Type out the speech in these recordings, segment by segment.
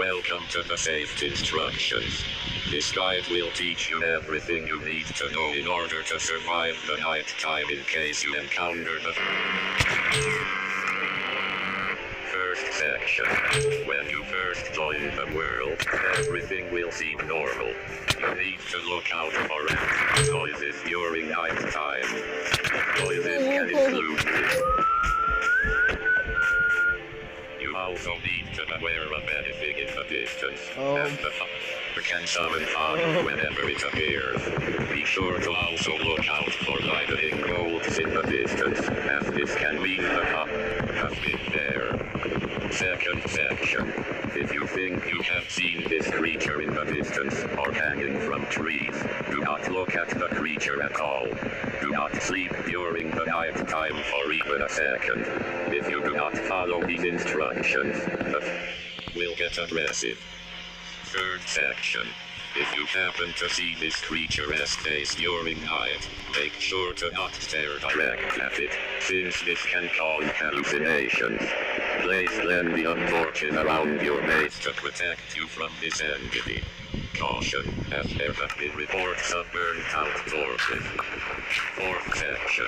Welcome to the safe instructions. This guide will teach you everything you need to know in order to survive the night time in case you encounter the first section. When you first join the world, everything will seem normal. You need to look out for any noises during night time. Noises can include you also need to be aware of anything in the distance, and the fire can summon fire whenever it appears. Be sure to also look out for lightning bolts in the distance, as this can mean the fire has been there. Second section. If you think you have seen this creature in the distance, or hanging from trees, do not look at the creature at all. Do not sleep during the night time for even a second. If you do not follow these instructions, will get aggressive. Third section. If you happen to see this creature as face during night, make sure to not stare direct at it, since this can cause hallucinations. Place Lendium torches around your base to protect you from this entity. Caution, as there have been reports of burnt out torches. Fourth section.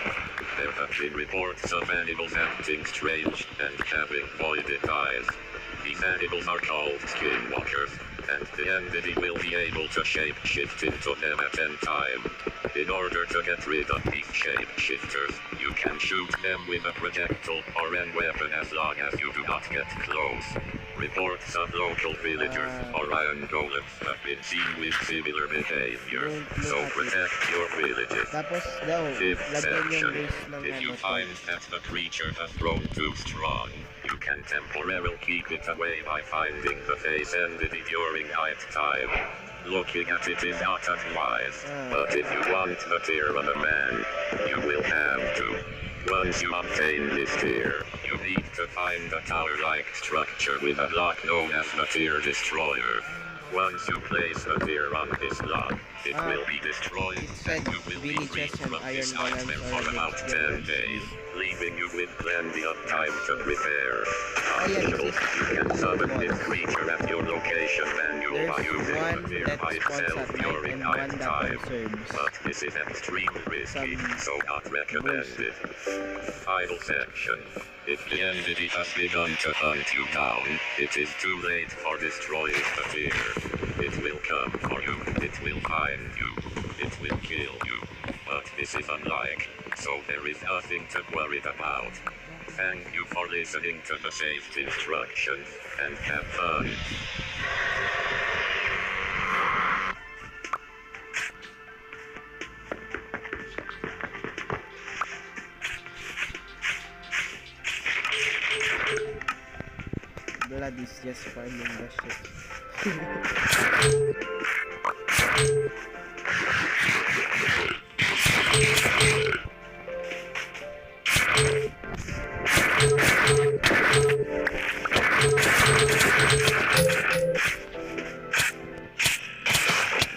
There have been reports of animals acting strange and having voided eyes. These animals are called skinwalkers, and the entity will be able to shape-shift into them at any time. In order to get rid of these shape-shifters, you can shoot them with a projectile or any weapon as long as you do not get close. Reports of local villagers or iron golems have been seen with similar behavior, so protect your villages. Fifth section. If you find that the creature has grown too strong, you can temporarily keep it away by finding the face entity during night time. Looking at it is not advised, but if you want the tear of a man, you will have to. Once you obtain this tear, you need to find a tower-like structure with a block known as the Tear Destroyer. Once you place the tear on this block, it will be destroyed, and you will be free from this nightmare for about 10 days, leaving you with plenty of time to prepare. You can summon this creature at your location manual by using the tear by itself during night time, but this is extremely risky, so not recommended. Final section. If the entity has begun to hunt you down, it is too late for destroying the tear. It will come for you, it will find you, it will kill you. But this is unlike, so there is nothing to worry about. Thank you for listening to the safe instructions, and have fun. Blood is just finding the shit.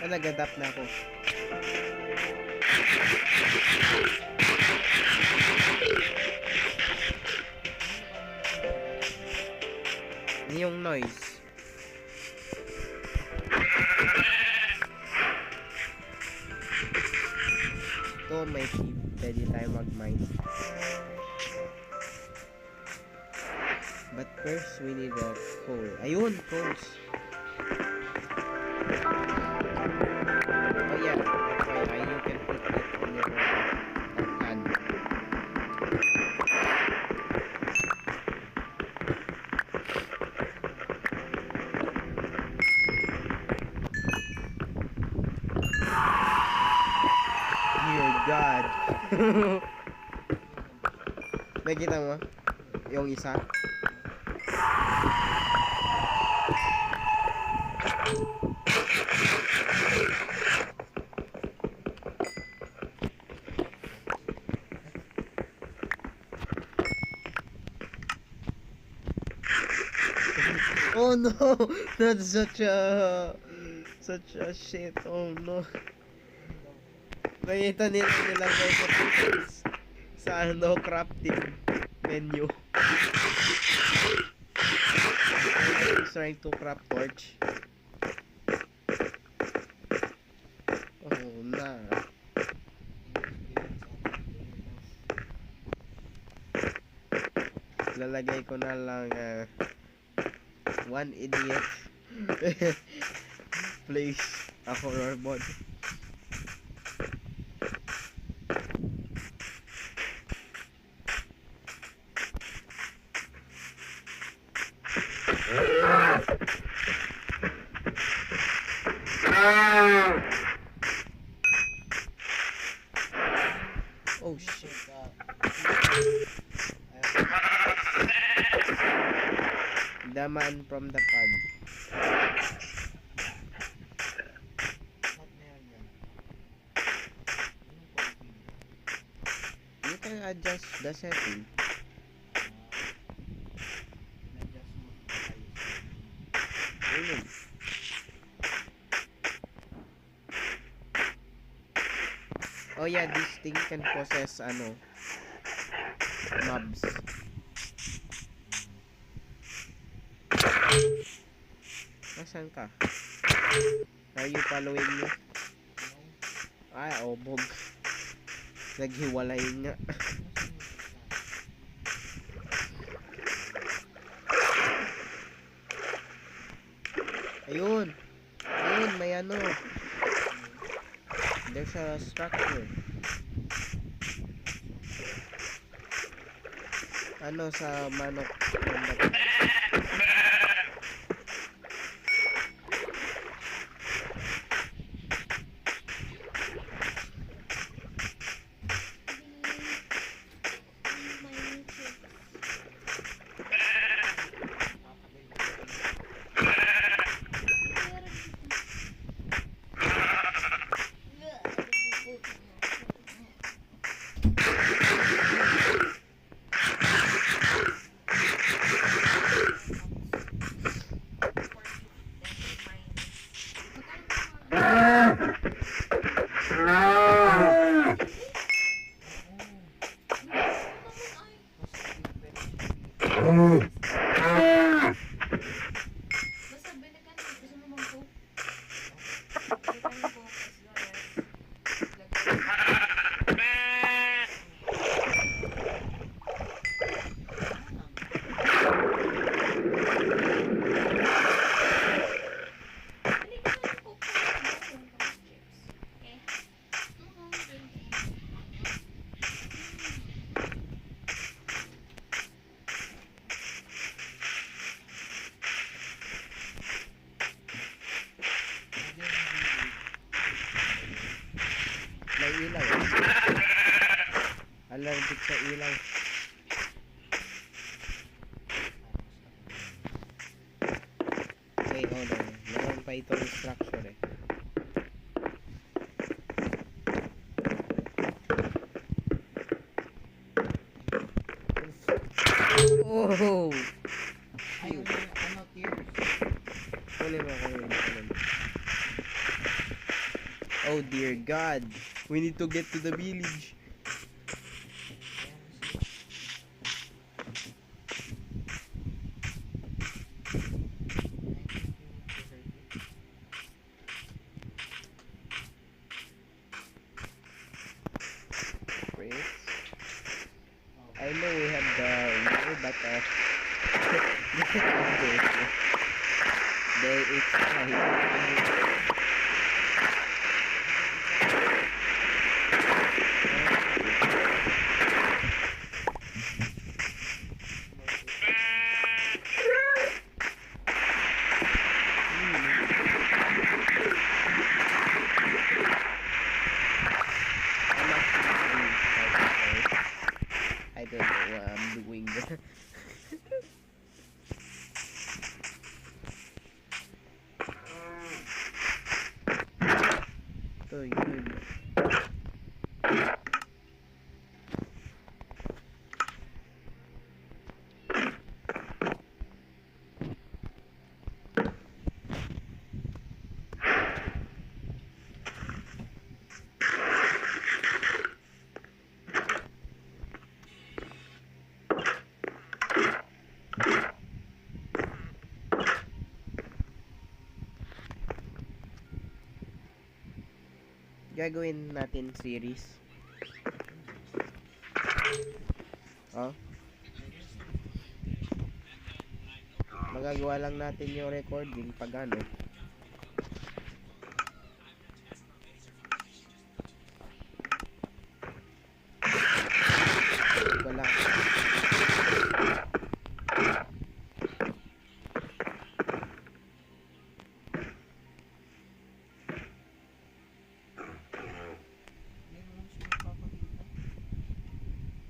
Nag-adapt na ako. Yung noise. Ito may keep. Pwede tayo mag-mine. But first we need a coal. Ayun, coals. Oh yeah, you can put it on your hand. Dear God. Nakita mo? Yung isa? Oh no, that's such a shit. Oh no. Nakita nila sa crafting menu. He's trying to craft torch. Oh, na. Lalagay ko na lang one idiot plays a horror mod. Oh shit. The man from the pub. You can adjust the setting. Ayun. Oh yeah, this thing can possess mobs. Nasaan ka? Are you following me? Ay, obog. Naghiwalay nga. Ayun. Ayun, may there's a structure. Sa manok. May ilaw. Allergic sa ilaw. Okay, hold on. Meron pa itong structure eh. Oh! Oh dear God, we need to get to the village. Wait. I know we have the way, but it's right. I don't know what I'm doing there. Ito yun. gagawin natin series. Oh. Magagawa lang natin yung recording pag ano. Wala.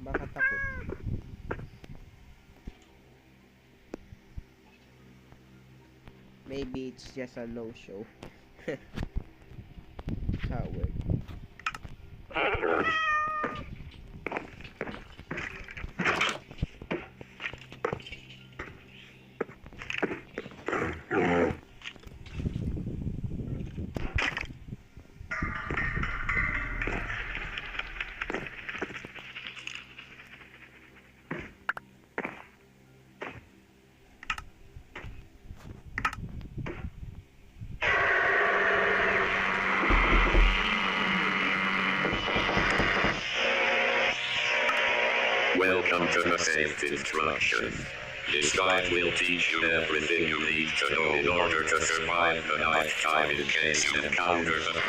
Baka takot. Maybe it's just a no-show. Coward. Welcome to the Safe Instruction. This guide will teach you everything you need to know in order to survive the nighttime in case you encounter the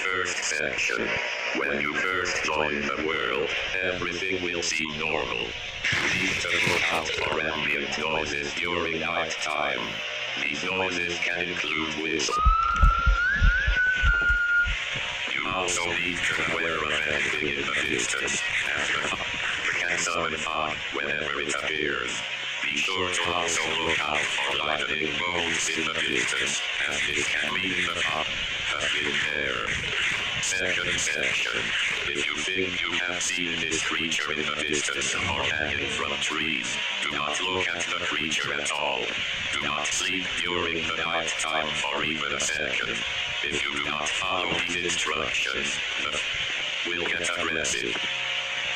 first section. When you first join the world, everything will seem normal. You need to look out for ambient noises during nighttime. These noises can include whistle. Also need to be aware of anything in the distance, as the can summon fog whenever it appears. Be sure to also look out for lightning bolts in the distance, as this can mean the fog has been there. Second section. If you think you have seen this creature in the distance or hanging from trees, do not look at the creature at all. Do not sleep during the night time for even a second. If you do not follow these instructions, will get aggressive.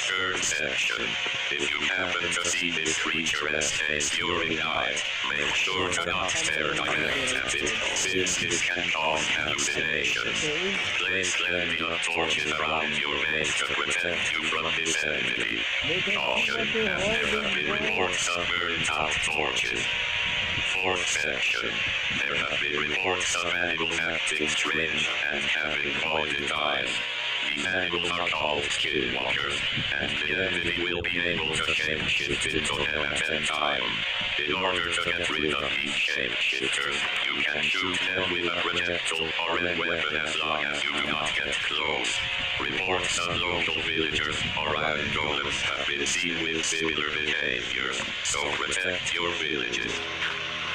Third section. If you happen to see this creature escape during night, make sure to not stare direct at it, since this can cause hallucinations. Place plenty of torches around your base to protect you from this enemy. Caution, as there have been reports of burnt out torches. Fourth section. There have been reports of animals acting strange and having pointed eyes. These animals are called skinwalkers, and the enemy will be able to shape-shift into them at any time. In order to get rid of these shape-shifters, you can shoot them with a projectile or a weapon as long as you do not get close. Reports of local villagers or iron golems have been seen with similar behaviors, so protect your villages.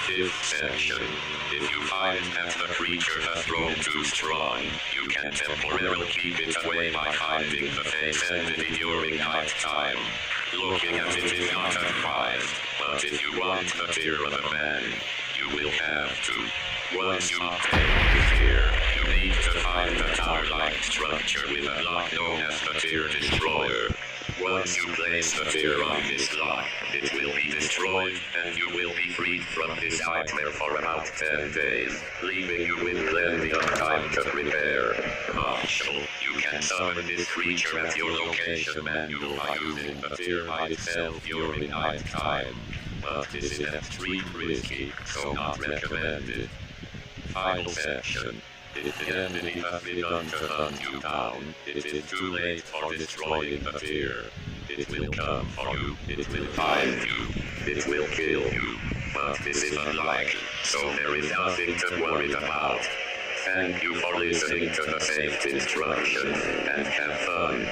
Fifth section. If you find that the creature has grown too strong, you can temporarily keep it away by finding the face entity during night time. Looking at it is not advised, but if you want the tear of a man, you will have to. Once you obtain the tear, you need to find a tower-like structure with a block known as the Tear Destroyer. Once you place the tear on this block, it will be destroyed, and you will be freed from this nightmare for about 10 days, leaving you with plenty of time to prepare. Optional, you can summon this creature at your location manual by using the tear by itself during night time. But this is extremely risky, so not recommended. Final section. If the enemy has begun to hunt you down, it is too late for destroying the tear. It will come for you, it will find you, it will kill you. But this is unlikely, so there is nothing to worry about. Thank you for listening to the Safe Instructions, and have fun.